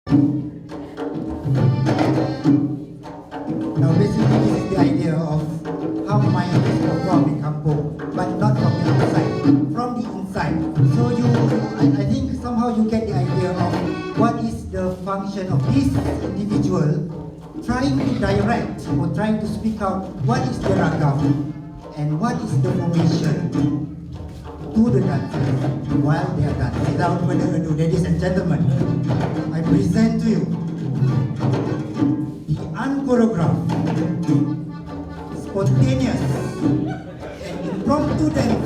Now basically this is the idea of how mind is performed in kampung, but not from the outside, from the inside. So I think somehow you get the idea of what is the function of this individual trying to direct or trying to speak out what is the ragam and what is the formation to the dancers while they are dancing. Without further ado, ladies and gentlemen, I present to you the unchoreographed, spontaneous, and impromptu dance